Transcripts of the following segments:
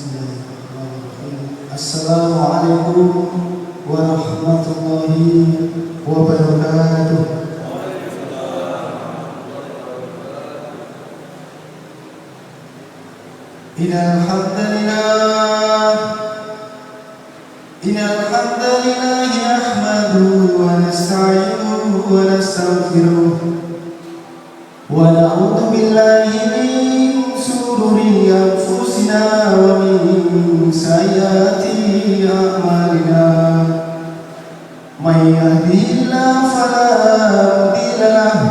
Bismillahirrahmanirrahim. Assalamualaikum warahmatullahi wabarakatuh. Innal hamdalillah nahmaduhu wa nasta'inuhu wa nastaghfiruh wa na'udzu billahi min shururi anfusina wa min sayyiati a'malina. May yahdihillahu fala mudilla lahu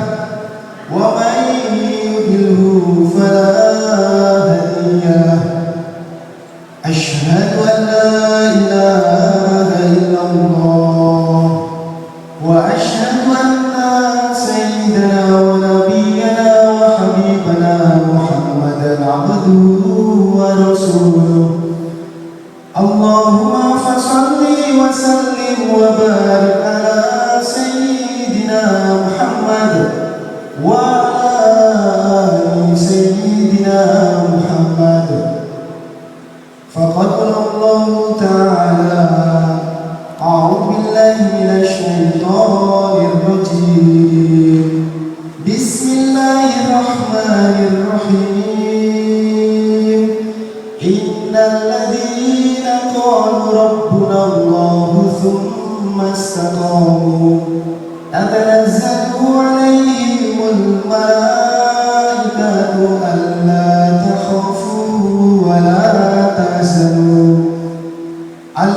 wa may yudlilhu fala hadiya lahu. Asyhadu an la ilaha illallah wa asyhadu anna sayyidana wa nabiyyana wa habibana Muhammadan abduhu wa rasuluh. Allahumma fassalli wa sallim wa barik ala sayyidina Muhammad wa ala ali sayyidina Muhammad. Faqad qala Allah ta'ala a'udzu billahi minasy syaithanir rajim. Bismillahirrahmanirrahim. Innal ladzina qalu rabbuna Allah tsumma istaqamu tatanazzalu 'alaihimul malaikatu alla takhafu wa la tahzanu wa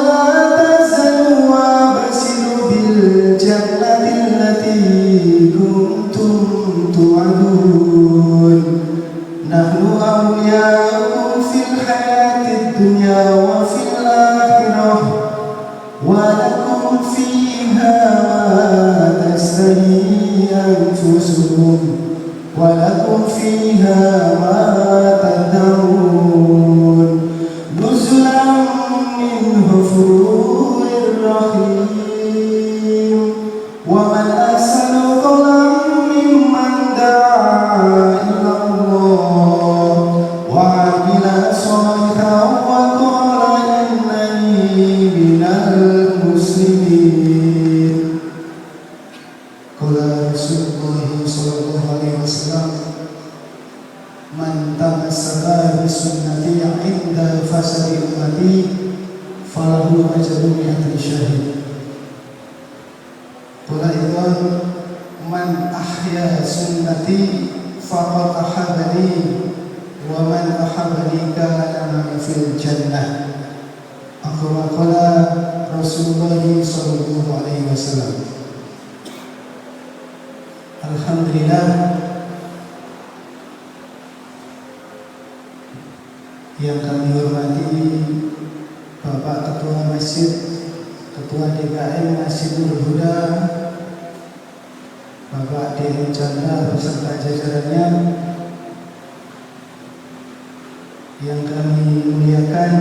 la tahzanu wa abshiru bil jannati allati kuntum tu'adun. Nahnu awliya'ukum fil hayatid dunya wa fil akhirah wa lakum fiha ma tashtahi anfusukum wa lakum fiha ma tad'un. Nuzulan min ghafurir rahim. Wa man ahsanu qawlan mimman da'a ila Allah wa 'amila shalihan wa qala innani minal muslimin. Qala Rasulullah sallallahu alaihi wasallam, man tamassaka bi sunnati 'inda fasadi ummati falahu ajrun mi'ati syahid. Qala idzan man ahya sunnati faqad ahabbani wa man ahabbani kana fil jannah. Akhwa qala Rasulullah sallallahu alaihi wasallam. Alhamdulillah, yang kami hormati Bapak Ketua Masjid, Ketua DKM Masjid Nurul Huda, Bapak D.M. Chandra beserta jajarannya, yang kami muliakan,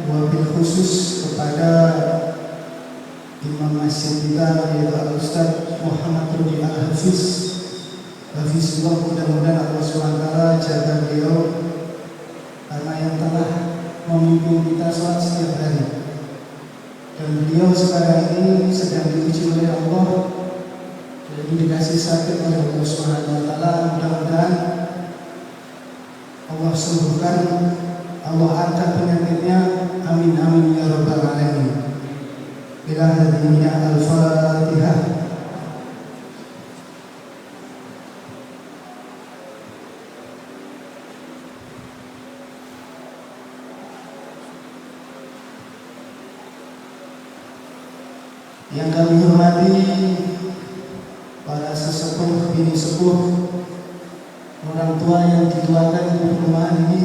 wabil khusus kepada Imam Masjid kita yaitu Al-Ustaz Muhammad Rudi Al-Hafiz. Hafizullah, mudah-mudahan Allah SWT jaga beliau karena yang telah memimpin kita sholat setiap hari, dan beliau sekarang ini sedang diuji oleh Allah, jadi dikasih sakit oleh Allah SWT. Mudah-mudahan Allah sembuhkan, Allah angkat penyakitnya, amin amin ya rabbal alamin. Bila hadinya al-Fatihah. Yang kami hormati para sesepuh, bini sepuh, orang tua yang dituakan di perumahan ini,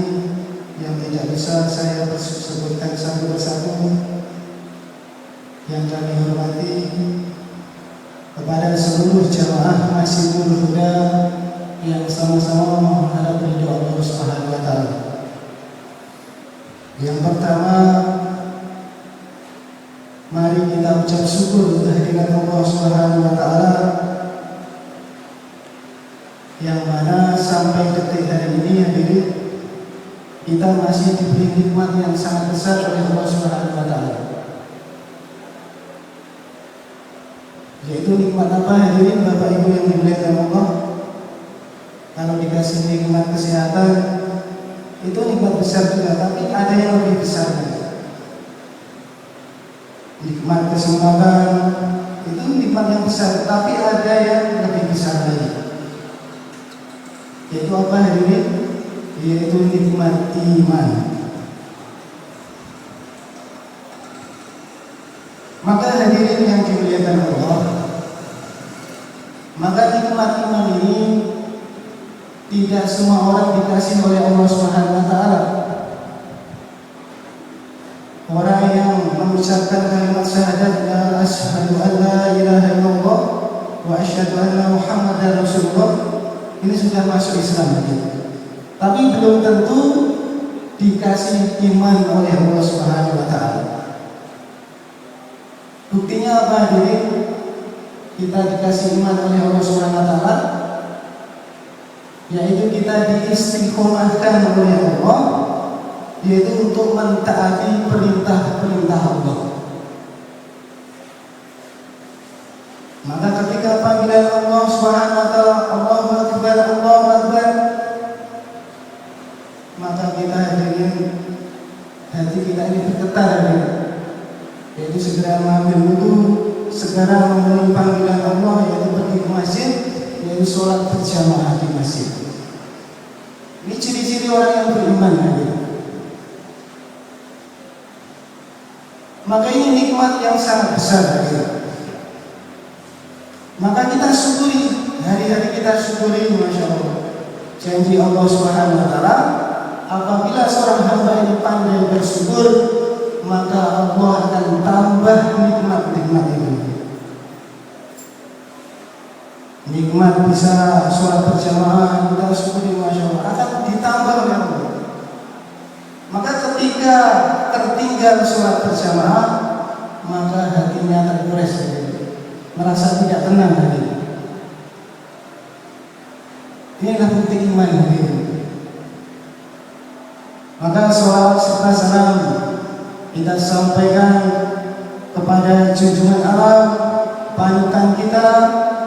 yang tidak bisa saya sebutkan satu persatu. Yang kami hormati kepada seluruh jamaah Masjid Nurul Huda yang sama-sama mengharap ridho Allah Subhanahu wa taala. Yang pertama, mari kita ucap syukur kehadirat Allah Subhanahu wa taala yang mana sampai detik hari ini hadirin kita masih diberi nikmat yang sangat besar oleh Allah Subhanahu wa taala. Yaitu nikmat apa hadirin Bapak Ibu yang dimuliakan Allah? Kalau dikasih nikmat kesehatan itu nikmat besar juga, tapi ada yang lebih besar lagi. Nikmat kesempatan itu nikmat yang besar, tapi ada yang lebih besar lagi. Yaitu apa hadirin? Yaitu nikmat iman. Maka hadirin yang dimuliakan Allah, maka nikmat iman ini tidak semua orang dikasih oleh Allah Subhanahu wa taala. Orang yang mengucapkan kalimat syahadat la asyhadu an la ilaha illallah wa asyhadu anna Muhammadar Rasulullah, ini sudah masuk Islam. Tapi belum tentu dikasih iman oleh Allah Subhanahu wa taala. Buktinya apa hadirin? Kita dikasih iman oleh Allah Subhanahu wa taala, yaitu kita diistiqomahkan oleh Allah, yaitu untuk mentaati perintah-perintah Allah. Maka ketika panggilan Allah Subhanahu wa taala, Allahu Akbar, Allahu Akbar, maka kita hadirin, hati kita ini bergetar, yaitu segera mengambil wudu, segera memenuhi panggilan Allah, yaitu pergi ke masjid, yaitu sholat berjamaah di masjid. Ini ciri-ciri orang yang beriman hadirin. Maka ini nikmat yang sangat besar hadirin. Maka kita syukuri, hari-hari kita syukuri, Masya Allah. Janji Allah Subhanahu wa taala, apabila seorang hamba ini pandai bersyukur, maka Allah akan tambah nikmat-nikmat ini. Nikmat bisa sholat berjamaah, kita syukuri, Masya Allah, akan ditambah oleh Allah. Maka ketika tertinggal sholat berjamaah, maka hatinya tergores, merasa tidak tenang hati. Inilah bukti iman hadirin. Maka sholat serta salam kita sampaikan kepada junjungan alam, panutan kita,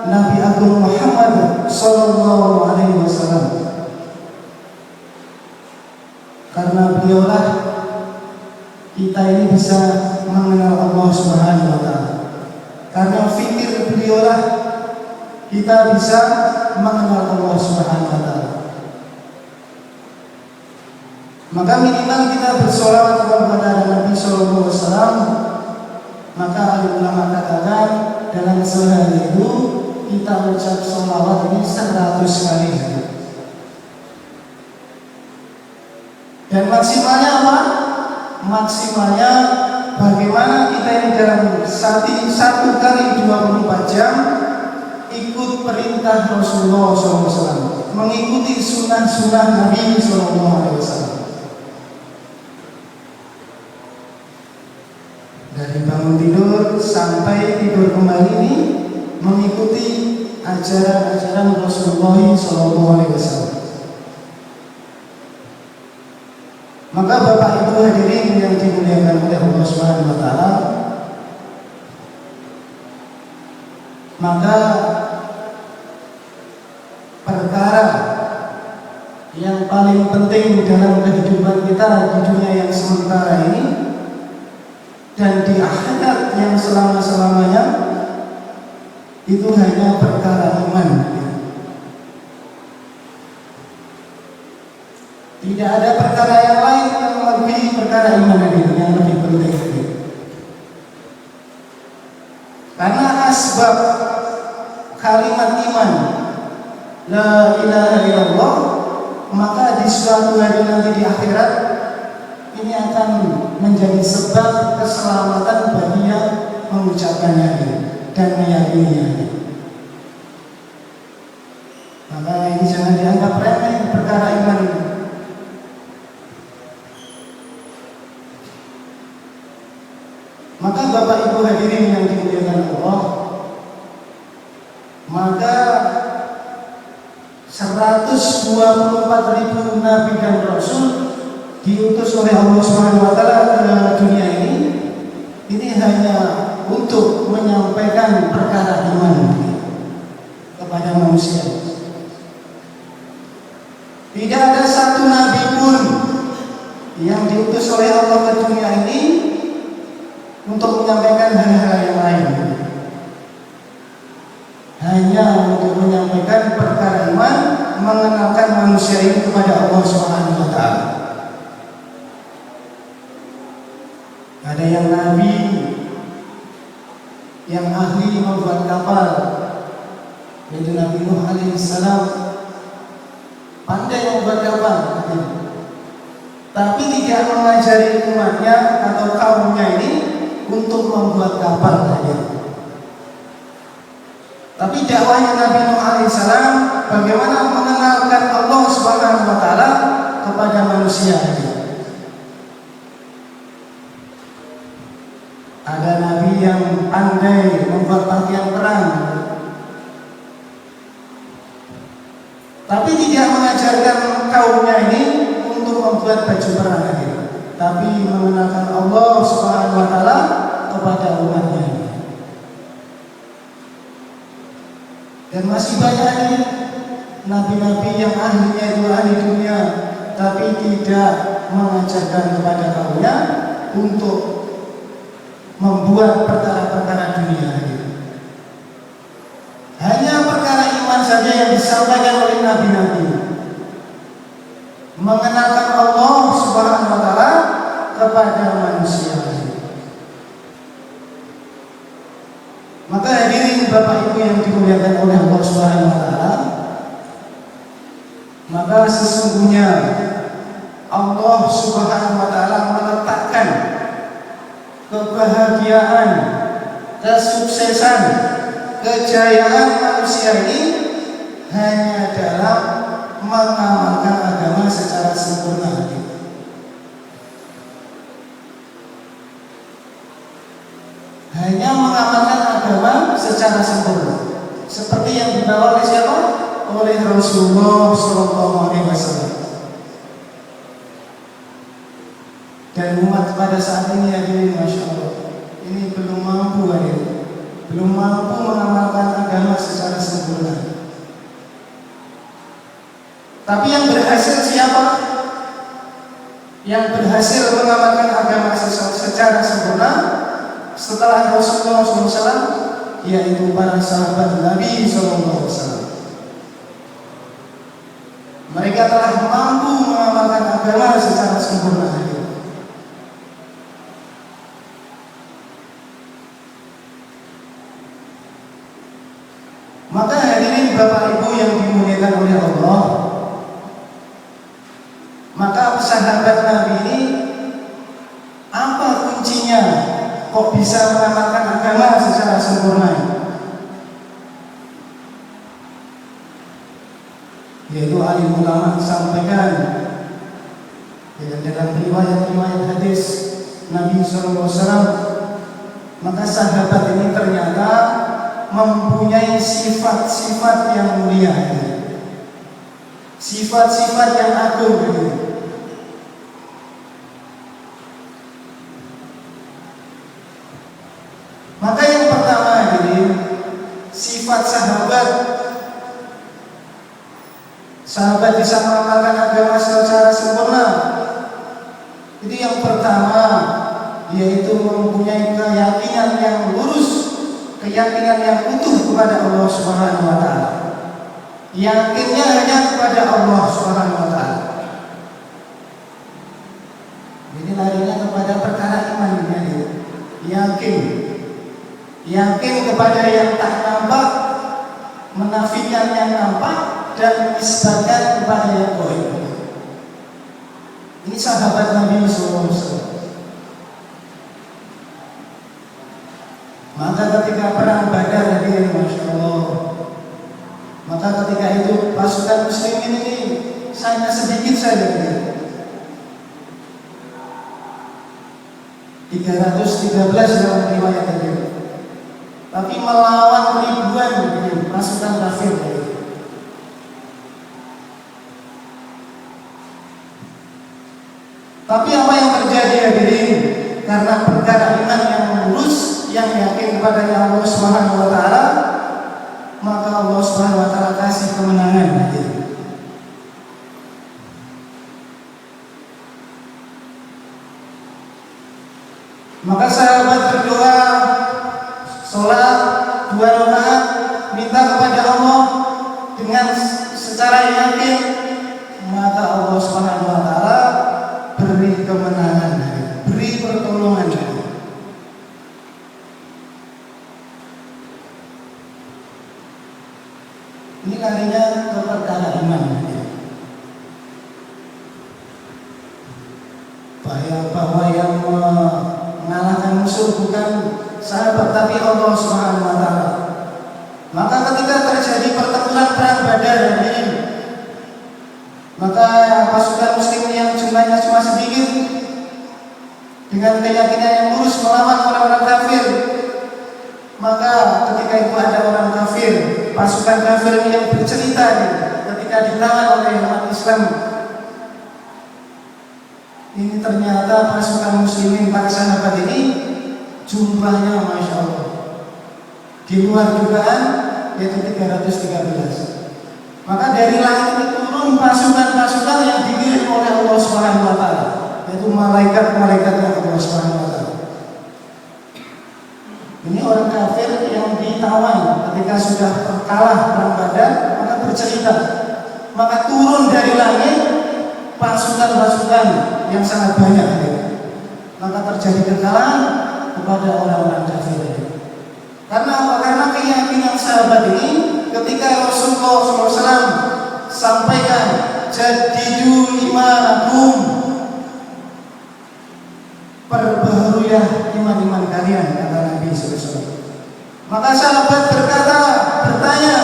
Nabi Agung Muhammad Sallallahu Alaihi Wasallam. Karena beliaulah kita ini bisa mengenal Allah Subhanahu wa taala. Karena fikir beliaulah kita bisa mengenal Allah Subhanahu wa taala. Maka minimal kita bersolawat kepada Nabi Sallallahu Alaihi Wasallam. Maka alim ulama katakan dalam sehari itu kita ucap solawat ini 100 kali. Dan maksimalnya apa? Maksimalnya bagaimana kita ini dalam satu kali 24 jam ikut perintah Rasulullah SAW, mengikuti sunnah-sunnah Nabi SAW. Dari bangun tidur sampai tidur kembali ini mengikuti ajaran-ajaran Rasulullah SAW. Maka Bapak Ibu hadirin yang dimuliakan oleh Allah Subhanahu wa taala, maka perkara yang paling penting dalam kehidupan kita di dunia yang sementara ini dan di akhirat yang selama-selamanya itu hanya perkara iman. Tidak ada perkara yang lain yang lebih perkara iman ini yang lebih penting. Karena asbab kalimat iman la ilaha illallah, maka di suatu hari nanti di akhirat ini akan menjadi sebab keselamatan bagi yang mengucapkannya dan meyakininya. Maka ini jangan dianggap remeh perkara iman ini. Maka Bapak Ibu hadirin yang dimuliakan Allah, maka 124.000 Nabi dan Rasul diutus oleh Allah Subhanahu wa taala ke dunia ini hanya untuk menyampaikan perkara iman kepada manusia. Tidak ada satu nabi pun yang diutus oleh Allah ke dunia ini untuk menyampaikan hal-hal yang lain. Hanya untuk menyampaikan perkara iman, mengenalkan manusia ini kepada Allah Subhanahu wa taala. Ada yang nabi yang ahli membuat kapal, yaitu Nabi Nuh alaihissalam, pandai membuat kapal, tapi tidak mengajari umatnya atau kaumnya ini untuk membuat kapal saja. Tapi dakwahnya Nabi Nuh alaihissalam bagaimana mengenalkan Allah Subhanahu wa taala kepada manusia ini. Ada nabi yang pandai membuat pakaian perang, tapi tidak mengajarkan kaumnya ini untuk membuat baju perang ini, tapi mengenalkan Allah Subhanahu wa taala kepada umatnya. Dan masih banyak lagi nabi-nabi yang ahlinya itu ahli dunia, tapi tidak mengajarkan kepada kaumnya untuk membuat perkara-perkara dunia ini. Hanya perkara iman saja yang disampaikan oleh nabi-nabi, mengenalkan Allah Subhanahu wa taala kepada manusia. Maka hadirin Bapak Ibu yang dimuliakan oleh Allah Subhanahu wa taala, maka sesungguhnya Allah Subhanahu wa taala meletakkan kebahagiaan, kesuksesan, kejayaan manusia ini hanya dalam mengamalkan agama secara sempurna. Hanya mengamalkan agama secara sempurna, seperti yang dibawa oleh siapa? Oleh Rasulullah SAW. Dan umat pada saat ini hadirin, masya Allah, ini belum mampu hadirin, belum mampu mengamalkan agama secara sempurna. Tapi yang berhasil siapa? Yang berhasil mengamalkan agama secara sempurna setelah Rasulullah SAW, yaitu para sahabat Nabi SAW. Mereka telah mampu mengamalkan agama secara sempurna. Maka hadirin Bapak Ibu yang dimuliakan oleh Allah, maka sahabat Nabi ini apa kuncinya kok bisa mengamalkan agama secara sempurna? Yaitu alim ulama sampaikan dalam riwayat-riwayat hadis Nabi SAW, maka sahabat ini ternyata mempunyai sifat-sifat yang mulia, sifat-sifat yang agung. Maka yang pertama ini sifat sahabat bisa mengamalkan agama secara sempurna. Itu yang pertama, yaitu mempunyai keyakinan yang lurus, keyakinan yang utuh kepada Allah Subhanahu wa taala. Yakinnya hanya kepada Allah Subhanahu wa taala. Jadi larinya kepada perkara iman ini. Yakin kepada yang tak nampak, menafikan yang nampak, dan isbatkan kepada yang gaib. Ini sahabat Nabi SAW. Maka ketika perang Badar hadir, masya Allah, maka ketika itu pasukan muslimin ini hanya sedikit saja, 313 dalam riwayat tadi, tapi melawan ribuan pasukan kafir. Tapi apa yang terjadi hadirin? Karena perkara iman yang lurus, yang yakin kepadanya Allah Subhanahu wa taala, maka Allah Subhanahu wa taala kasih kemenangan hadirin. Maka sahabat berdoa, sholat 2 rakaat, minta kepada Allah dengan secara yakin, maka Allah Subhanahu wa taala beri kemenangan, beri pertolongan. Ini larinya ke perkara iman. Bahwa yang mengalahkan musuh bukan sahabat tapi Allah Subhanahu wa taala. Maka ketika terjadi pertempuran perang Badar ini, maka pasukan muslim yang jumlahnya cuma sedikit dengan keyakinan yang lurus melawan orang-orang kafir, maka ketika itu ada orang kafir, pasukan kafir yang bercerita ketika ditawan oleh umat Islam, ini ternyata pasukan muslimin para sahabat ini jumlahnya Masya Allah di luar dugaan, yaitu 313. Maka dari langit itu turun pasukan-pasukan yang dikirim oleh Allah Subhanahu wa taala, yaitu malaikat-malaikatnya Allah Subhanahu wa taala. Ini orang kafir yang ditawan ketika sudah kalah perang Badar, maka bercerita, maka turun dari langit pasukan-pasukan yang sangat banyak, maka terjadi kekalahan kepada orang-orang kafir. Karena apa? Karena keyakinan sahabat ini ketika Rasulullah SAW sampaikan jadidu imanakum, perbaharulah iman-iman kalian, kata Nabi SAW. Maka sahabat bertanya,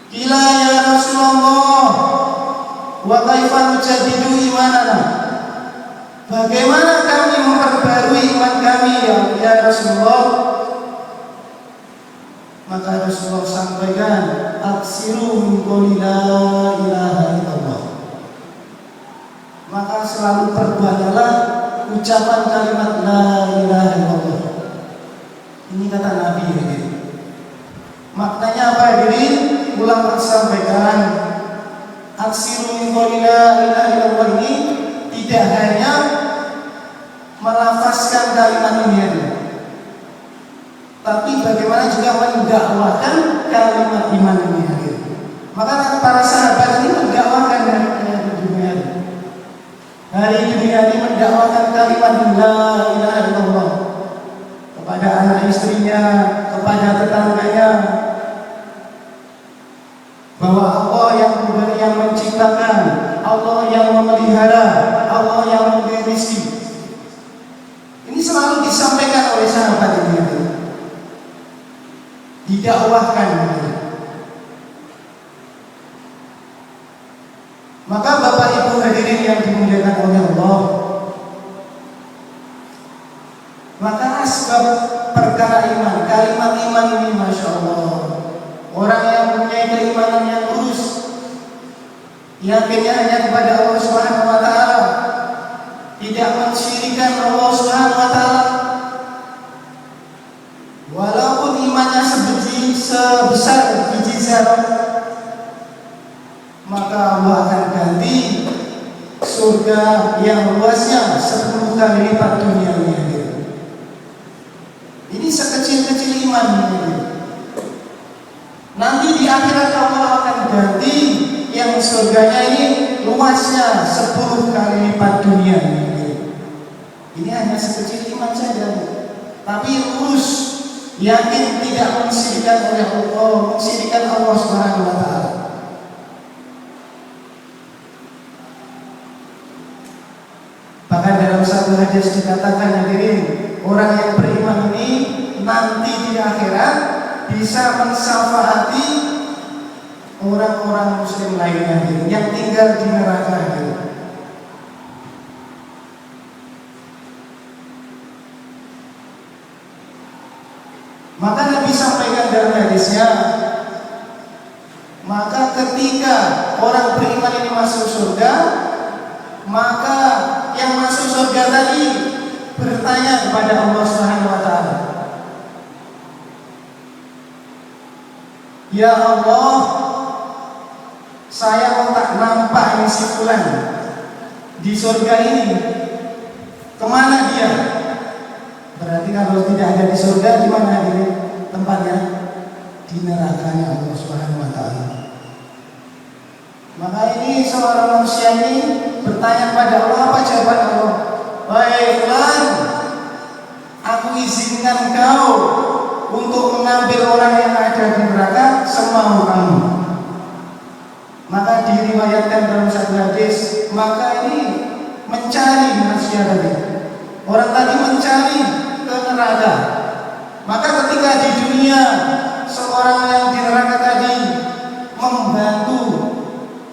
"Qila ya Rasulullah, wa kaifa nujaddidu imanana?" Bagaimana kami memperbarui iman kami ya Rasulullah? Maka Rasulullah sampaikan, aksiru min qouli la ilaha illallah. Maka selalu perbanyaklah ucapan kalimat la ilaha illallah. Ini kata Nabi ini. Maknanya apa hadirin? Ulama sampaikan, aksiru min qouli la ilaha illallah ini tidak hanya melafazkan kalimat ini, tapi bagaimana juga mendakwahkan kalimat iman ini. Maka para sahabat ini mendakwahkan dari dunia ini. Hari dunia ini mendakwahkan kalimat la ilaha illallah kepada anak istrinya, kepada tetangganya, bahwa Allah yang menciptakan, Allah yang memelihara, Allah yang memberi rezeki. Ini selalu disampaikan oleh sahabat ini, didakwahkan. Maka Bapak Ibu hadirin yang dimuliakan oleh Allah, maka asbab perkara iman, kalimat iman ini Masya Allah, orang yang mempunyai keimanan yang lurus, yakinnya hanya kepada Allah Subhanahu wa taala, tidak mensyirikan Allah Subhanahu wa taala. Walaupun imannya sebesar biji zarah, maka Allah akan ganti surga yang luasnya 10 kali lipat dunia ini. Ini sekecil-kecil iman ini. Nanti di akhirat Allah akan ganti yang surganya ini luasnya 10 kali lipat dunia ini. Ini hanya sekecil iman saja, tapi lurus, yakin tidak mensyirikkan oleh Allah, mensyirikkan Allah Subhanahu wa taala. Bahkan dalam satu hadis dikatakan hadirin, orang yang beriman ini nanti di akhirat bisa mensyafa'ati orang-orang muslim lainnya yang tinggal di neraka. Maka Nabi sampaikan dalam hadisnya, maka ketika orang beriman ini masuk surga, Maka yang masuk surga tadi bertanya kepada Allah Subhanahu wa taala, "Ya Allah, saya kok tak nampak ini si fulan di surga ini. Kemana dia?" Berarti kalau tidak ada di surga, di mana dia tempatnya? Di nerakanya Allah Subhanahu wa taala. Maka ini seorang manusia ini bertanya kepada Allah, apa jawaban Allah? "Wahai fulan, aku izinkan kau untuk mengambil orang yang ada di neraka semau kamu." Maka diriwayatkan dalam satu hadis, maka ini mencari manusia tadi. Orang tadi mencari ke neraka. Maka ketika di dunia seorang yang di neraka tadi membantu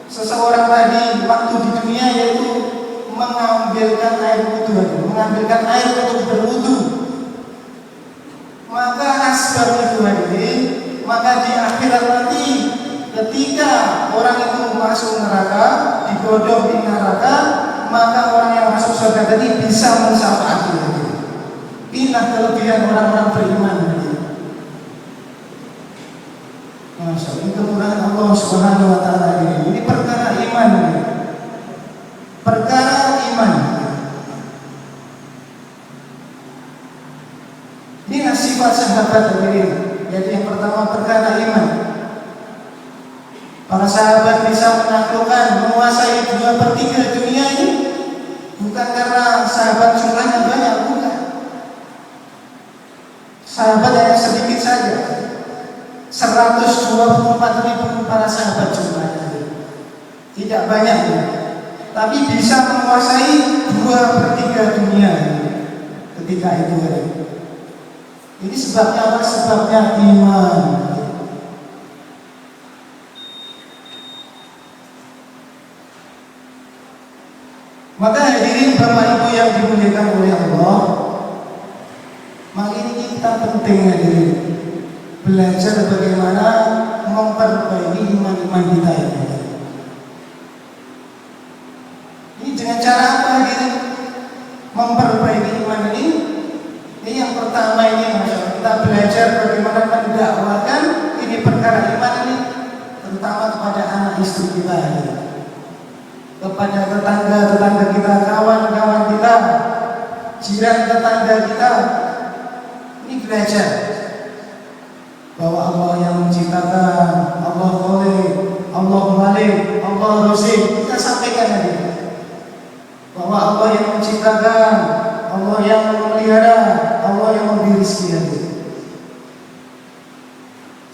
seseorang tadi waktu di dunia, yaitu mengambilkan air wudu, mengambilkan air untuk berwudu, maka asbab itu hadirin, maka di akhirat nanti ketika orang itu masuk neraka, digodok di neraka, maka orang yang masuk surga tadi bisa mensyafaati. Inilah kelebihan orang-orang beriman. Masya Allah, ini kemurahan Allah Subhanahu wa taala ini. Ini perkara iman. Perkara iman. Ini sifat sahabat ini. Jadi yang pertama perkara iman. Para sahabat bisa menaklukkan, menguasai 2/3 dunia ini bukan karena sahabat jumlahnya banyak, bukan. Sahabat hanya sedikit saja. 124.000 para sahabat jumlahnya, tidak banyak ya. Tapi bisa menguasai 2/3 dunia ketika itu ya. Ini sebabnya apa? Sebabnya iman. Maka hadirin Bapak Ibu yang dimuliakan oleh Allah, maka ini kita penting hadirin belajar bagaimana memperbaiki iman-iman kita ini. Ini dengan cara apa hadirin memperbaiki iman ini? Ini yang pertama ini, kita belajar bagaimana mendakwakan ini perkara iman ini, terutama kepada anak istri kita ini, kepada tetangga-tetangga kita, kawan-kawan kita, jiran tetangga kita. Ini belajar bahwa Allah yang menciptakan, Allah Khaliq, Allah Malik, Allah Razik. Kita sampaikan tadi bahwa Allah yang menciptakan, Allah yang memelihara, Allah yang memberi rezeki.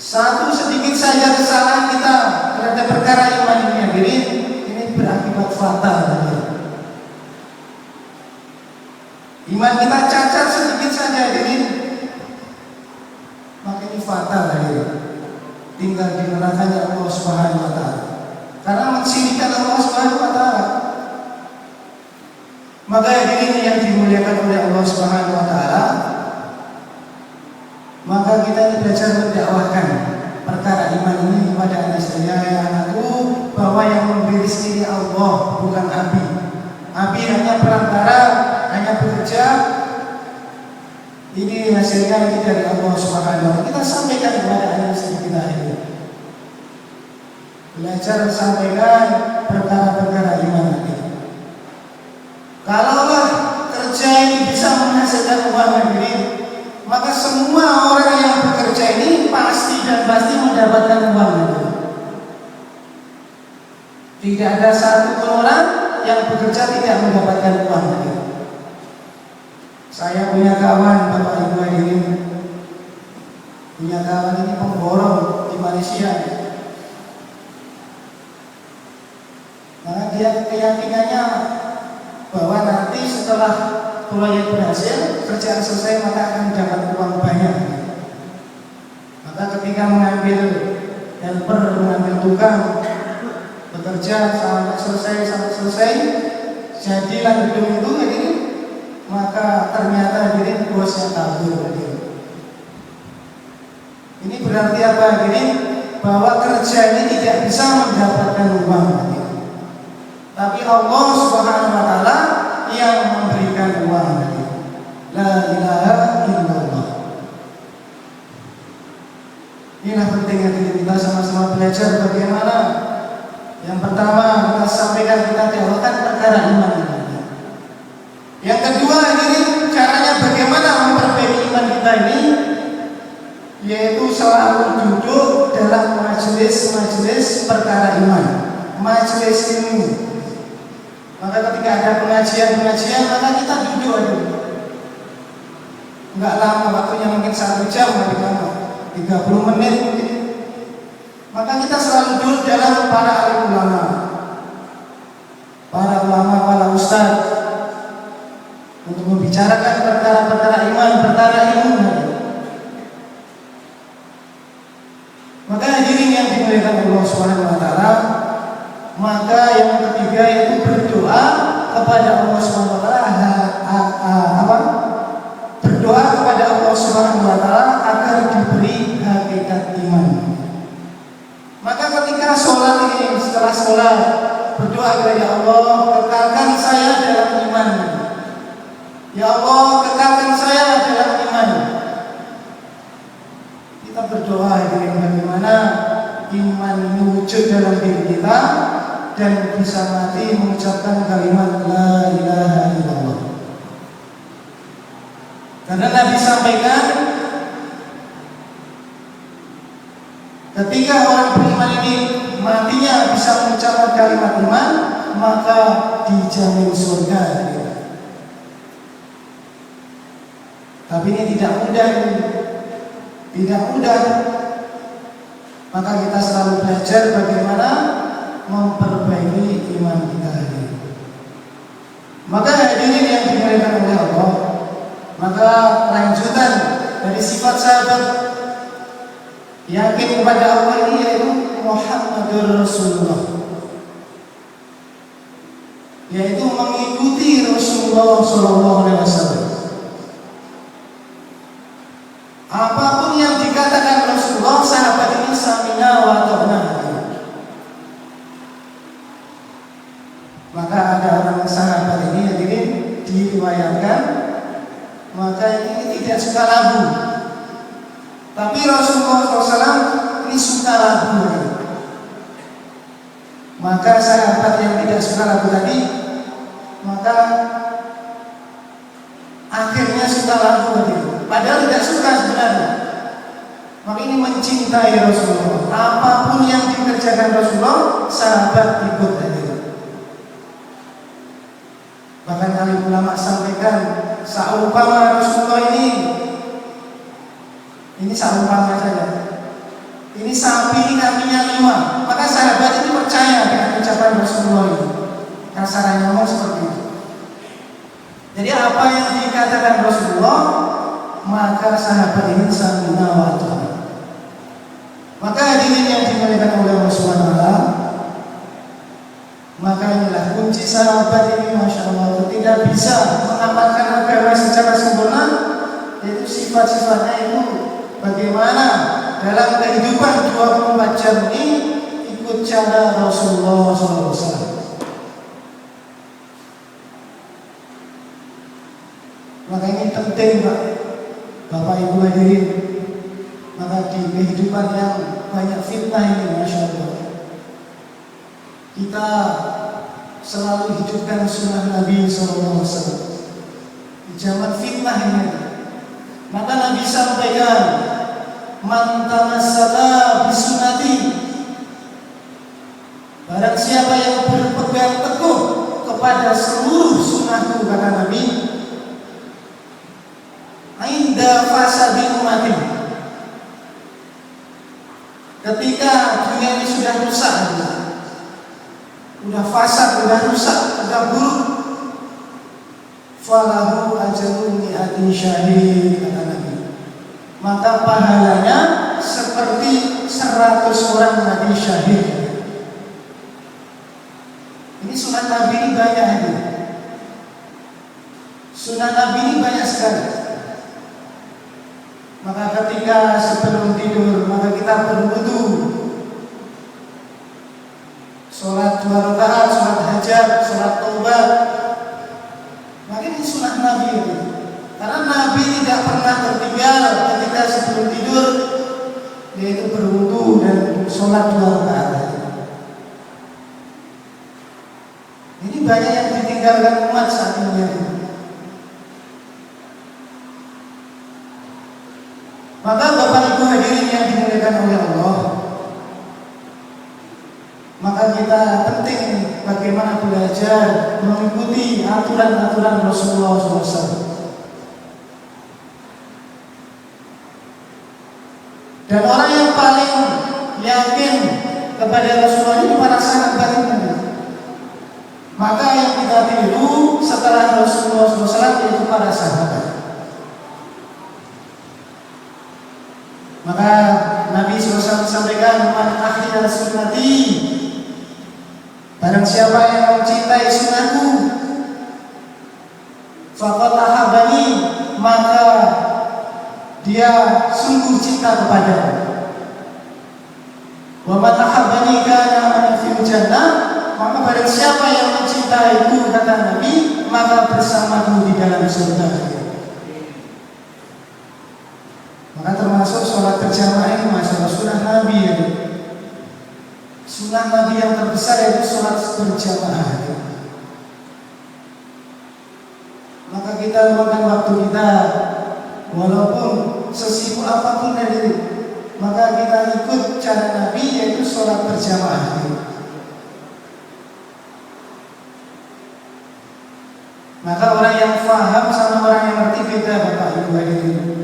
Satu sedikit saja kesalahan kita terhadap perkara iman ini hadirin, ini berakibat fatal. Iman kita cacat sedikit saja hadirin, maka ini fatal hadirin. Tinggal di nerakanya Allah Subhanahu wa taala. Karena mensyirikkan Allah Subhanahu wa taala. Maka hadirin yang dimuliakan oleh Allah Subhanahu wa taala, maka kita ini belajar mendakwahkan perkara iman ini kepada anak saya, anakku, bahwa yang memberi rezeki Allah, bukan Abi. Abi hanya perantara, hanya bekerja. Ini hasilnya ini dari Allah Subhanahu wa taala. Kita sampaikan kepada anak istri kita ini. Belajar sampaikan perkara-perkara iman ini. Kalaulah kerja ini bisa menghasilkan uang ini, maka semua orang yang bekerja ini pasti dan pasti mendapatkan uang itu. Tidak ada satu orang yang bekerja tidak mendapatkan uang itu. Saya punya kawan, Bapak Ibu hadirin, punya kawan ini pemborong di Malaysia. Maka dia keyakinannya bahwa nanti setelah proyek berhasil, kerjaan selesai, maka akan dapat uang banyak. Maka ketika mengambil helper, mengambil tukang, bekerja sampai selesai, jadilah gedung itu ini, maka ternyata diri bosnya kabur. Ini berarti apa? Ini bahwa kerja ini tidak bisa mendapatkan uang. tapi Allah Subhanahu wa taala yang memberikan uang tadi. La ilaha illallah. Inilah pentingnya kita sama-sama belajar bagaimana. Yang pertama kita sampaikan, kita jawabkan perkara iman ini. Yang kedua ini caranya bagaimana memperbaiki iman kita ini, yaitu selalu duduk dalam majelis-majelis perkara iman, majelis ilmu. Maka ketika ada pengajian, maka kita duduk aja. Enggak lama waktunya, mungkin 1 jam, lebih lama 30 menit mungkin. Maka kita selalu duduk dalam para alim ulama, para ustaz, untuk membicarakan perkara-perkara iman, perkara ilmu. Maka hadirin yang dimuliakan Allah Subhanahu wa taala, maka yang ketiga yaitu berdoa kepada Allah Subhanahu wa taala, berdoa kepada Allah Subhanahu wa taala agar diberi hakikat iman. Maka ketika sholat ini, setelah sholat berdoa kepada Allah, kekalkan saya dalam iman. Ya Allah, kekalkan saya dalam iman. Kita berdoa dengan bagaimana iman wujud dalam diri kita dan bisa mati mengucapkan kalimat la ilaha illallah. Karena Nabi sampaikan, ketika orang beriman ini matinya bisa mengucapkan kalimat iman, maka dijamin surga. Tapi ini tidak mudah, tidak mudah. Maka kita selalu belajar bagaimana memperbaiki iman kita ini. Maka hadirin yang dimuliakan oleh Allah, maka lanjutan dari sifat sahabat yakin kepada Allah ini yaitu Muhammadur Rasulullah, yaitu mengikuti Rasulullah SAW. Apapun yang dikatakan Rasulullah, sahabat ini samina wa ta'na. Maka ada orang sahabat ini yang diriwayatkan, maka ini tidak suka lagu. Tapi Rasulullah SAW ini suka lagu. Maka sahabat yang tidak suka lagu tadi, maka akhirnya suka lagu tadi. Padahal tidak suka sebenarnya. Maka ini mencintai Rasulullah. Apapun yang dikerjakan Rasulullah, sahabat ikut tadi. Bahkan alim ulama sampaikan, saumpama Rasulullah ini saumpama saja. Ini sapi kakinya 5. Maka sahabat itu percaya dengan ucapan Rasulullah ini. Kasarannya ngomong seperti itu. Jadi apa yang dikatakan Rasulullah, maka sahabat ini samina wa ta'na. Maka hadirin yang dimuliakan oleh Allah Subhanahu wa taala, maka inilah kunci sahabat ini, masya Allah, itu tidak bisa mengamalkan agama secara sempurna, yaitu sifat-sifatnya itu bagaimana dalam kehidupan 24 jam ini ikut cara Rasulullah SAW. Maka ini penting, Pak, Bapak Ibu hadirin. Maka di kehidupan yang banyak fitnah ini, masya Allah, kita selalu hidupkan sunnah Nabi SAW di zaman fitnah ini. Maka Nabi sampaikan, man tamassaka bisunnati, barang siapa yang berpegang teguh kepada seluruh sunnahku, kata Nabi, inda fasadi ummati, ketika dunia ini sudah rusak, sudah fasad, sudah rusak, sudah buruk, falahu ajrun mi'ati syahid, kata Nabi, maka pahalanya seperti 100 orang mati syahid. Ini sunat Nabi ini banyak ini. Sunat Nabi ini banyak sekali. Maka ketika sebelum tidur, maka kita berwudu, sholat 2 rakaat, sholat hajat, taubat. Maka ini sunnah Nabi itu. Karena Nabi tidak pernah tertinggal ketika sebelum tidur, yaitu berwudu dan sholat 2 rakaat. Ini banyak yang ditinggalkan umat saat ini. Maka Bapak Ibu hadirin yang dimuliakan oleh Allah, maka kita penting bagaimana belajar mengikuti aturan-aturan Rasulullah SAW. Dan orang yang paling yakin kepada Rasulullah ini para sahabat ini. Maka yang kita tiru setelah Rasulullah SAW yaitu para sahabat. Maka Nabi SAW sampaikan, "Man ahya sunnati," barang siapa yang mencintai sunnahku, faqad ahabbani, maka dia sungguh cinta kepadaku. Wa man ahabbani kana ma'ana fil jannah, maka barang siapa yang mencintaiku, kata Nabi, maka bersamaku di dalam surga. Maka termasuk sholat berjamaah ini masalah sunnah Nabi ya. Sunnah Nabi yang terbesar yaitu sholat berjamaah. Maka kita luangkan waktu kita, walaupun sesibuk apapun dari, maka kita ikut cara Nabi yaitu sholat berjamaah. Maka orang yang faham sama orang yang ngerti beda, Bapak Ibu hadirin.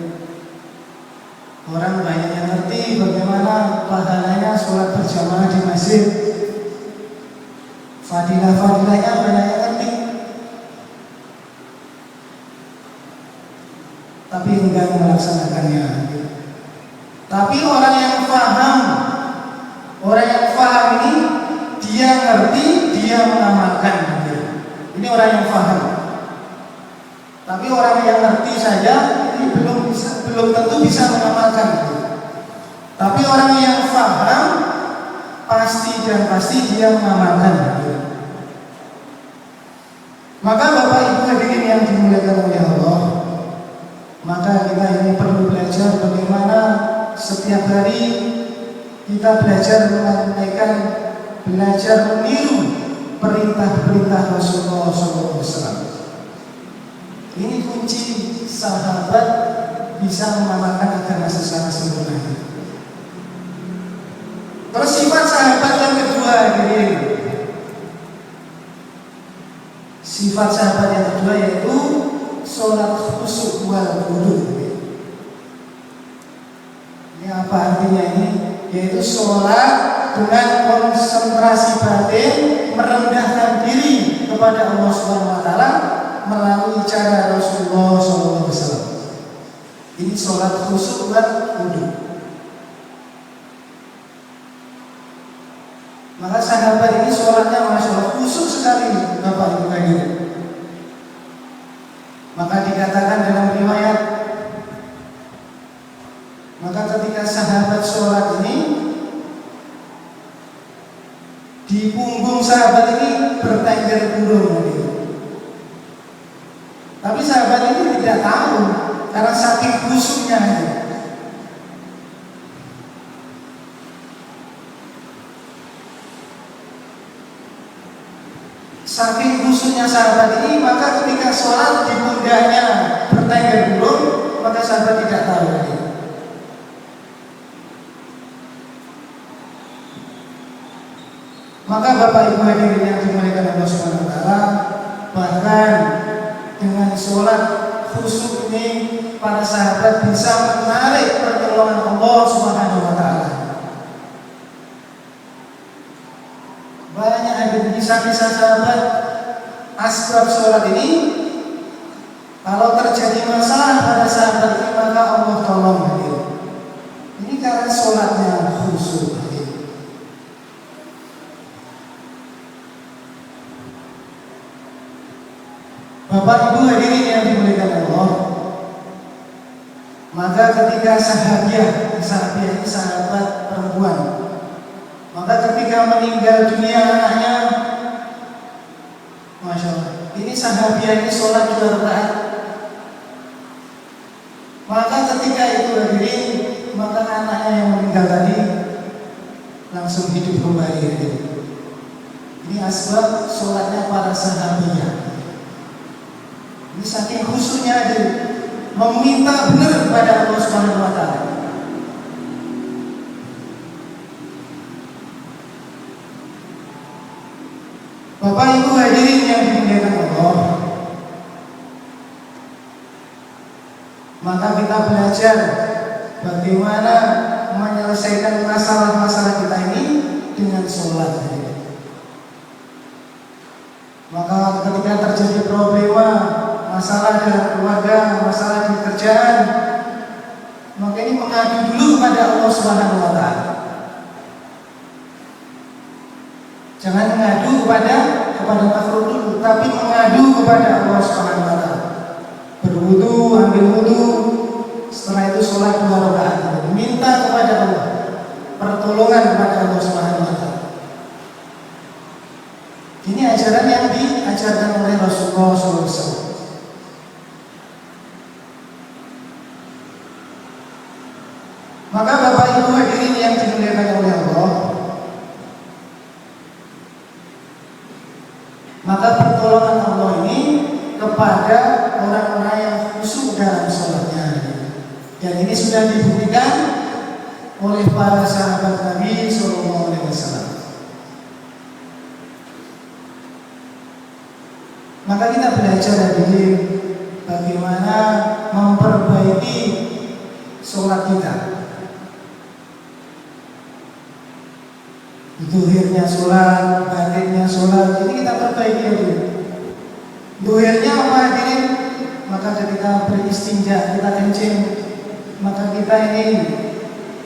Orang banyak yang ngerti bagaimana pahalanya sholat berjamaah di masjid, fadilah-fadilahnya banyak yang ngerti, tapi enggan melaksanakannya. Tapi orang yang faham ini dia ngerti, dia mengamalkan. Ini orang yang faham. Tapi orang yang ngerti saja ini belum tentu bisa mengamalkan. Tapi orang yang faham pasti dia mengamalkan. Maka Bapak Ibu hadirin yang dimuliakan oleh Allah, maka kita ini perlu belajar bagaimana setiap hari kita belajar menunaikan, belajar meniru perintah-perintah Rasulullah SAW. Ini kunci sahabat bisa mengamalkan agama secara sempurna. Terus sifat sahabat yang kedua, hadirin. Sifat sahabat yang kedua yaitu sholat khusyuk wal wudu. Ini apa artinya ini? Yaitu sholat dengan konsentrasi batin, merendahkan diri kepada Allah Subhanahu Wa Taala melalui cara Rasulullah SAW. Ini sholat khusyuk wal wudu. Maka sahabat ini sholatnya masya Allah khusyuk sekali, Bapak Ibu hadirin. Maka dikatakan dalam riwayat, maka ketika sahabat sholat ini, di punggung sahabat ini bertengger burung. Tapi sahabat ini tidak tahu karena saking khusyuknya. Saking khusyuknya sahabat ini, maka ketika sholat di punggahnya bertengger burung, maka sahabat tidak tahu. Maka Bapak Ibu hadirin yang dimuliakan Allah Subhanahu Wa Taala, bahkan dengan sholat khusyuk ini para sahabat bisa menarik pertolongan Allah Subhanahu Wa Taala. Banyak hadirin kisah-kisah sahabat asbab sholat ini, kalau terjadi masalah pada sahabat ini maka Allah tolong hadirin. Ini karena sholatnya khusyuk. Bapak Ibu hadirin yang dimuliakan Allah, maka ketika sahabiah ini sahabat perempuan, maka ketika meninggal dunia anaknya, Masya Allah. Ini sahabiah ini sholat 2 rakaat. Maka ketika itu hadirin, maka anaknya yang meninggal tadi langsung hidup kembali. Ini asbab sholatnya para sahabiah. Ini saking khusyuknya hadirin, meminta benar kepada Allah Subhanahu wa taala. Bapak Ibu hadirin yang dimuliakan Allah, maka kita belajar bagaimana menyelesaikan masalah-masalah kita ini dengan sholat. Maka ketika terjadi problema, masalah dalam keluarga, masalah di kerjaan, maka ini mengadu dulu kepada Allah Subhanahu wa taala. Jangan mengadu kepada makhluk dulu, tapi mengadu kepada Allah Subhanahu wa taala. Berwudu, ambil wudu, setelah itu sholat 2 rakaat. Minta kepada Allah pertolongan kepada Allah Subhanahu wa taala. Ini ajaran yang diajarkan oleh Rasulullah SAW. Maka Bapak Ibu hadirin yang dimuliakan oleh Allah, maka pertolongan Allah ini kepada orang-orang yang khusyuk dalam sholatnya. Dan ini sudah dibuktikan oleh para sahabat Nabi Sallallahu Alaihi Wasallam. Maka kita belajar dari bagaimana memperbaiki sholat kita. Zuhirnya sholat, batinnya sholat, ini kita perbaiki dulu. Zuhirnya apa hadirin? Maka ketika beristinja, kita kencing, maka kita ini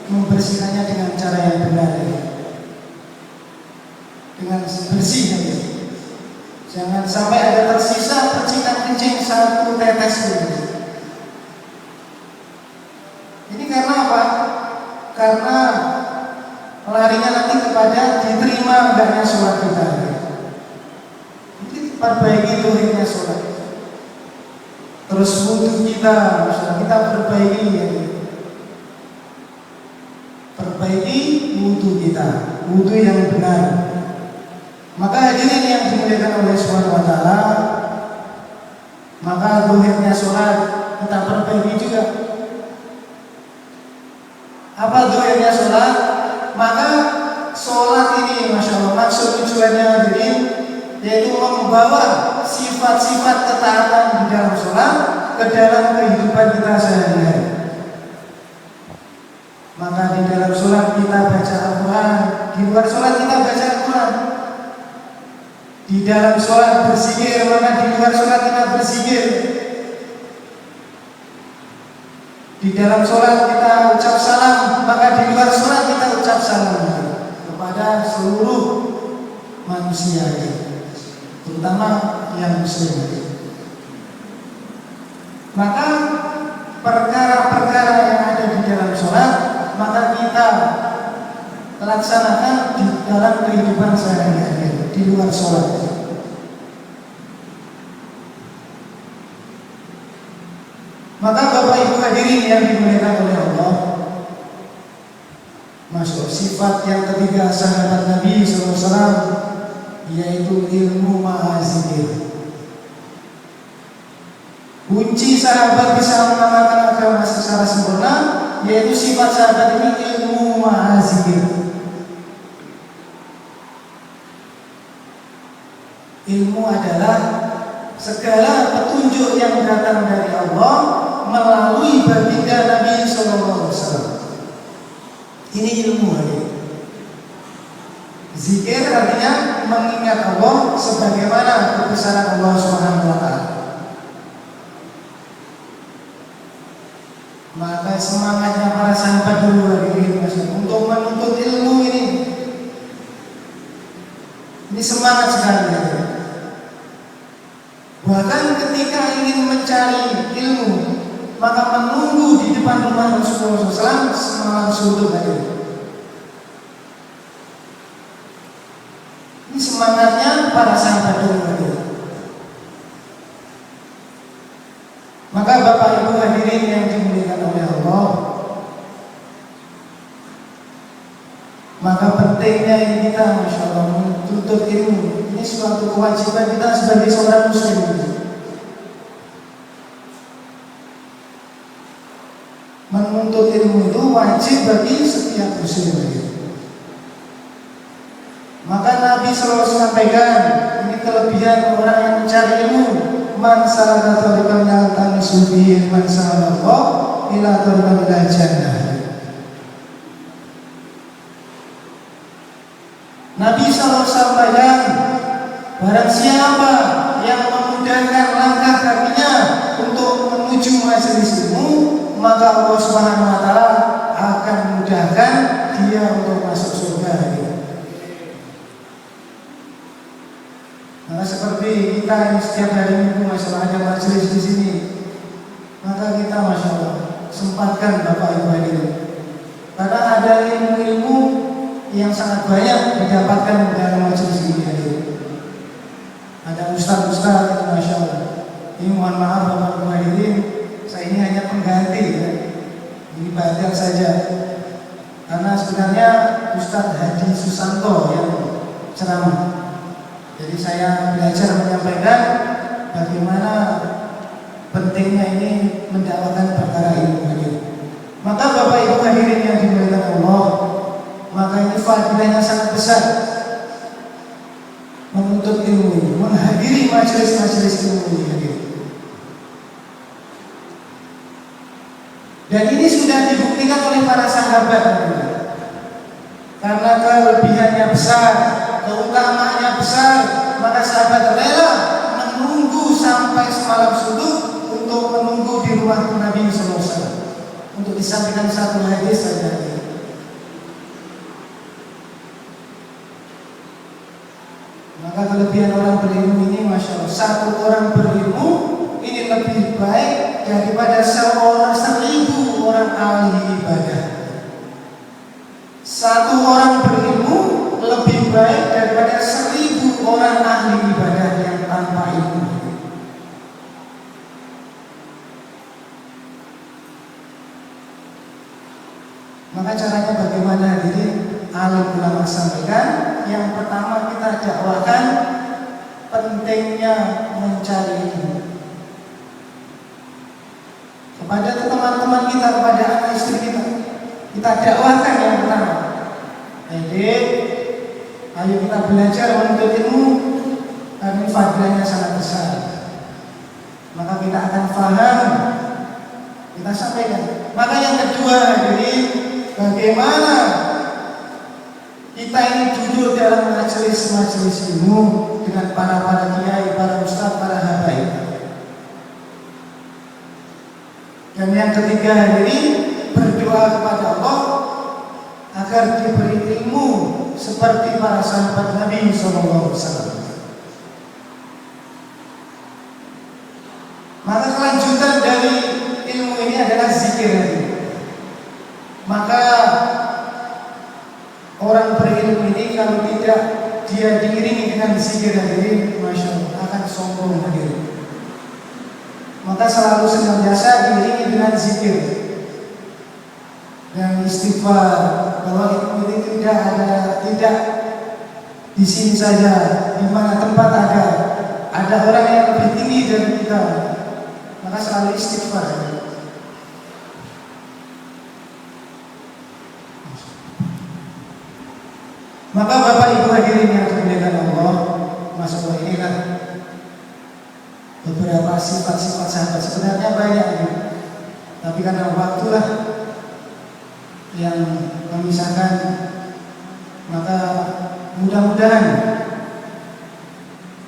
membersihkannya dengan cara yang benar, dengan bersih. Jangan sampai ada tersisa percikan kencing 1 tetes dulu. Ini karena apa? Karena larinya nanti kepada diterima enggaknya sholat kita. Jadi perbaiki zuhirnya sholat. Terus wudu kita, misalnya kita perbaiki perbaiki wudu kita, wudu yang benar. Maka hadirin yang dimuliakan oleh Subhanahu wa taala, maka zuhirnya sholat kita perbaiki juga. Apa zuhirnya sholat? Maka sholat ini, masya Allah, maksud tujuannya hadirin yaitu membawa sifat-sifat ketaatan di dalam sholat ke dalam kehidupan kita sehari-hari. Maka di dalam sholat kita baca Al-Quran, di luar sholat kita baca Al-Quran. Di dalam sholat berzikir, maka di luar sholat kita berzikir. Di dalam sholat kita ucap salam, maka di luar sholat kita ucap salam kepada seluruh manusia, terutama yang muslim. Maka perkara-perkara yang ada di dalam sholat, maka kita laksanakan di dalam kehidupan sehari-hari di luar sholat. Maka Bapak Ibu hadirin yang dimuliakan oleh Allah, masuk sifat yang ketiga sahabat Nabi SAW, yaitu ilmu maha zikir. Kunci sahabat bisa mengamalkan agama secara sempurna, yaitu sifat sahabat ini ilmu maha zikir. Ilmu adalah segala petunjuk yang datang dari Allah melalui baginda Nabi Sallallahu Alaihi Wasallam. Ini ilmu hadirin. Zikir artinya mengingat Allah sebagaimana kebesaran Allah Subhanahu wa taala. Maka semangatnya para sahabat dulu hadirin untuk menuntut ilmu ini. Ini semangat sekali hadirin. Bahkan ketika ingin mencari ilmu, maka menunggu di depan rumah Rasulullah SAW semalam suntuk hadirin. Ini semangatnya para sahabat dulu hadirin. hadirin yang dimuliakan oleh Allah, maka pentingnya ini kita, Masya Allah, menuntut ilmu. Ini suatu kewajiban kita sebagai seorang muslim. Menuntut ilmu itu wajib bagi setiap muslim. Maka Nabi selalu sampaikan, ini kelebihan orang yang mencari ilmu. Man salaka tariqan yaltamisu fihi ilman sahalallahu ila tariqan ilal jannah. Nabi selalu sampaikan, barang siapa yang memudahkan langkah kakinya untuk menuju majelis ilmu, maka Allah Subhanahu wa taala akan memudahkan dia untuk masuk surga. Maka seperti kita yang setiap hari Minggu masalah ada majelis di sini, maka kita Masya Allah sempatkan Bapak Ibu hadirin, karena ada ilmu-ilmu yang sangat banyak didapatkan dalam majelis ini hadirin. Ada ustaz-ustaz itu Masya Allah. Ini mohon maaf Bapak Ibu hadirin, saya ini hanya pengganti ya. Ini bagian saja, karena sebenarnya Ustaz Hadi Susanto yang ceramah. Jadi saya belajar menyampaikan bagaimana pentingnya ini mendakwakan perkara ini. Maka Bapak Ibu hadirin yang dimuliakan Allah, maka ini fadilahnya sangat besar. Menuntut ilmu, menghadiri majelis-majelis ilmu ini. Dan ini sudah dibuktikan oleh para sahabat. Karena kelebihannya besar, keutamaannya besar, maka sahabat rela menunggu sampai semalam suntuk untuk menunggu di rumah Nabi sallallahu alaihi wasallam untuk disampaikan satu hadis saja. Maka kelebihan orang berilmu ini, Masya Allah, satu orang berilmu ini lebih baik daripada 1.000 orang ahli ibadah. Satu orang berilmu lebih baik daripada 1.000 orang ahli ibadah yang tanpa ilmu. Maka caranya bagaimana? Jadi alim ulama sampaikan, yang pertama kita dakwakan pentingnya mencari ilmu kepada teman-teman kita, kepada anak istri kita. Kita dakwakan yang pertama. Jadi ayo kita belajar menuntut ilmu, karena fadilahnya sangat besar. Maka kita akan paham, kita sampaikan. Maka yang kedua, jadi bagaimana kita ini duduk dalam majelis-majelis ilmu dengan para kiai, para ustaz, para habaib. Dan yang ketiga, jadi berdoa kepada Allah agar diberi ilmu seperti para sahabat Nabi sallallahu alaihi wasallam. Maka kelanjutan dari ilmu ini adalah zikir. Maka orang berilmu ini kalau tidak dia diiringi dengan zikir hadirin, Masya Allah, akan sombong hadirin. Maka selalu senantiasa diiringi dengan zikir dan istighfar, bahwa ilmu ini tidak di sini saja, di mana tempat ada orang yang lebih tinggi dari kita, maka selalu istighfar. Maka Bapak Ibu hadirin yang dimuliakan Allah, Masya Allah, ini kan beberapa sifat-sifat sahabat, sebenarnya banyak ini, tapi karena waktulah yang memisahkan, maka mudah-mudahan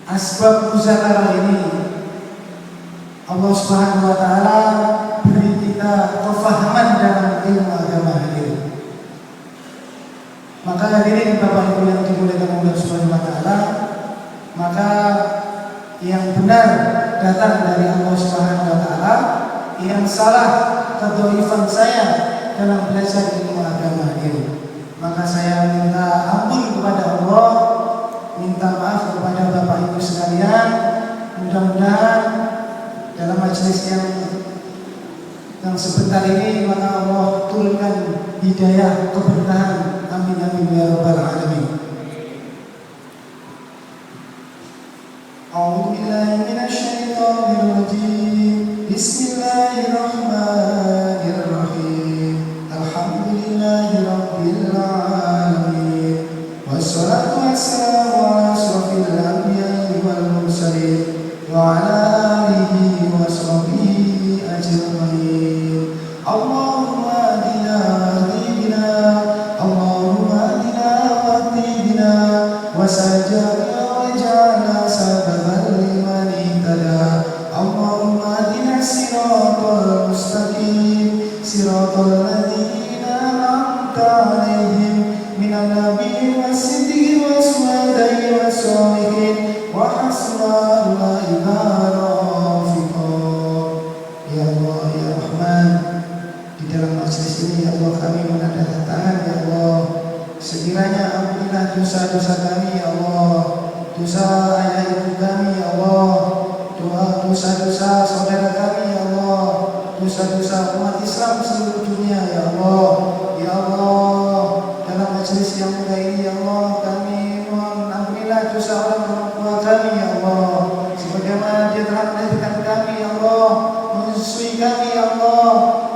asbab muzakara ini Allah Subhanahu wa taala beri kita kefahaman dalam ilmu agama hadirin. Maka hadirin Bapak Ibu yang dimuliakan Allah Subhanahu wa taala, maka yang benar datang dari Allah Subhanahu wa taala, yang salah kedhaifan saya dalam belajar ilmu agama ini. Maka saya minta ampun kepada Allah, minta maaf kepada Bapak Ibu sekalian. Mudah-mudahan dalam majelis yang turunkan hidayah, keberkahan. Amin amin ya rabbal alamin. A'udzu billahi minasy syaithanir rajim. Bismillahirrahmanirrahim. Alhamdulillahi rabbil alamin. Wassalatu wassalamu ala asrofil anbiya'i wal mursalin wa ala alihi wa sahbihi ajma'in. Allahumma adina wahdina, Allahumma adina wahdina, wasajana waj'alna sababan liman ihtada. Allahumma adina siratal mustaqim, siratal ladzina an'amta 'alaihim minan nabiyyin was-siddiqin was-syuhada'i was-sholihin wa hasuna ulaika rafiqa. Ya Allah ya Rahman, di dalam majelis ini ya Allah kami menadahkan tangan ya Allah. Sekiranya ampunilah dosa-dosa kami ya Allah, dosa ayah ibu kami ya Allah, dosa-dosa saudara kami ya Allah, dosa-dosa umat Islam seluruh dunia ya Allah. Ya Allah, dalam majelis yang mulia ini ya Allah, kami mohon ampunilah dosa orang tua kami ya Allah, sebagaimana dia telah melahirkan kami ya Allah, menyusui kami ya Allah,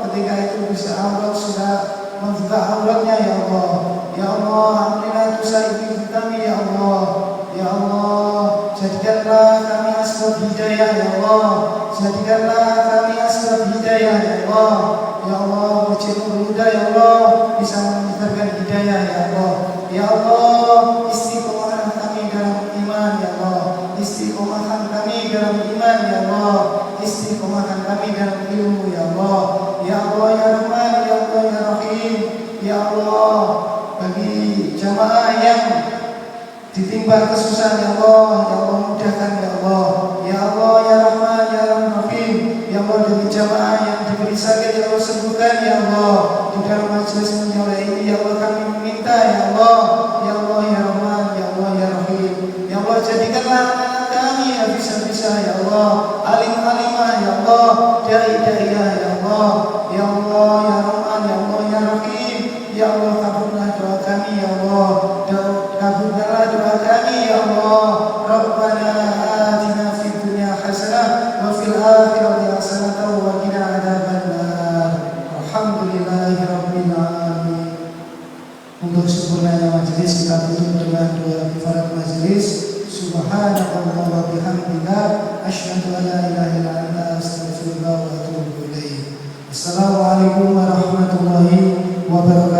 ketika itu bisa aurat sudah membuka auratnya ya Allah. Ya Allah, ampunilah dosa ibu kami ya Allah. Ya Allah, jadikanlah kami asbab hidayah ya Allah, jadikanlah kami asbab hidayah ya Allah. Ya Allah, wajibul huda ya Allah, bisa menyebarkan hidayah ya Allah. Ya Allah, istiqomahkan kami dalam iman ya Allah, istiqomahkan kami dalam iman ya Allah, istiqomahkan kami dalam ilmu ya Allah. Ya Allah ya Rahman, ya Allah ya Rahim. Ya Allah, bagi jamaah yang ditimpa kesusahan ya Allah, ya Allah mudahkan ya Allah. Ya Allah ya Rahman ya Rahim. Ya Allah, bagi jamaah yang diberi sakit ya Allah sembuhkan ya Allah. Di dalam majelis mulia ini ya Allah kami meminta ya Allah. Ya Allah ya Rahman ya Allah ya Rahim. Ya Allah, jadikanlah anak kami bisa ya Allah, alim-alimah ya Allah, dai-daiyah ya Allah. Ya Allah ya Rahman ya Allah ya Rahim. Ya Allah, kabulkanlah doa kami ya Allah, kabulkanlah doa kami ya Allah. Rabbana atina fid dunya hasanah wa fil akhirati hasanah wa qina adzabannar. Alhamdulillahi rabbil alamin. Untuk sempurnanya majelis kita tutup dengan doa kifarat majelis. Subhanallah wa bihamdika asyhadu an la ilaha illa anta astaghfiruka wa atubu ilaik. Assalamualaikum warahmatullahi wabarakatuh.